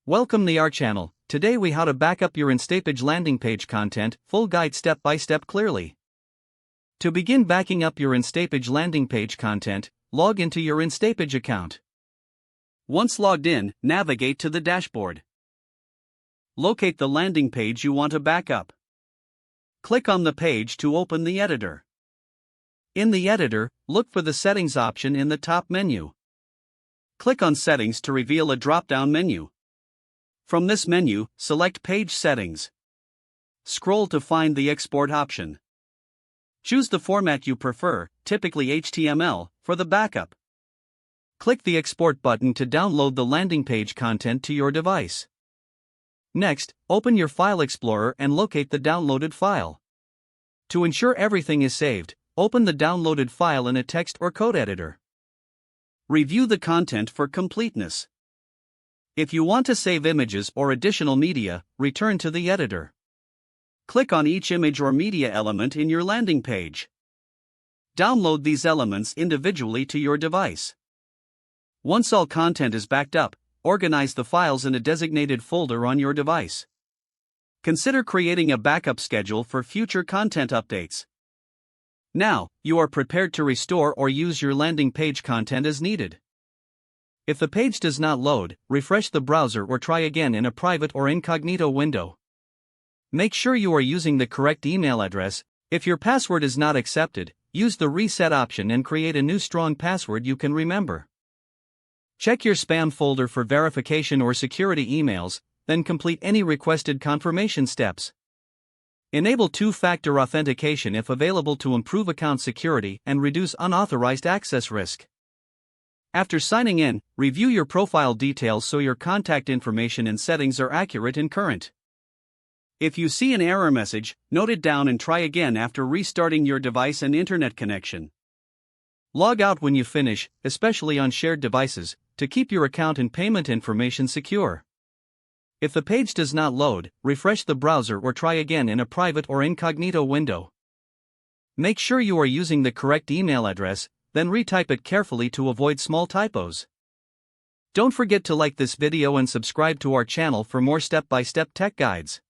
Welcome to our channel. Today we how to back up your Instapage landing page content, full guide step by step clearly. To begin backing up your Instapage landing page content, log into your Instapage account. Once logged in, navigate to the dashboard. Locate the landing page you want to back up. Click on the page to open the editor. In the editor, look for the Settings option in the top menu. Click on Settings to reveal a drop-down menu. From this menu, select Page Settings. Scroll to find the Export option. Choose the format you prefer, typically HTML, for the backup. Click the Export button to download the landing page content to your device. Next, open your File Explorer and locate the downloaded file. To ensure everything is saved, open the downloaded file in a text or code editor. Review the content for completeness. If you want to save images or additional media, return to the editor. Click on each image or media element in your landing page. Download these elements individually to your device. Once all content is backed up, organize the files in a designated folder on your device. Consider creating a backup schedule for future content updates. Now, you are prepared to restore or use your landing page content as needed. If the page does not load, refresh the browser or try again in a private or incognito window. Make sure you are using the correct email address. If your password is not accepted, use the reset option and create a new strong password you can remember. Check your spam folder for verification or security emails, then complete any requested confirmation steps. Enable two-factor authentication if available to improve account security and reduce unauthorized access risk. After signing in, review your profile details so your contact information and settings are accurate and current. If you see an error message, note it down and try again after restarting your device and internet connection. Log out when you finish, especially on shared devices, to keep your account and payment information secure. If the page does not load, refresh the browser or try again in a private or incognito window. Make sure you are using the correct email address, then retype it carefully to avoid small typos. Don't forget to like this video and subscribe to our channel for more step-by-step tech guides.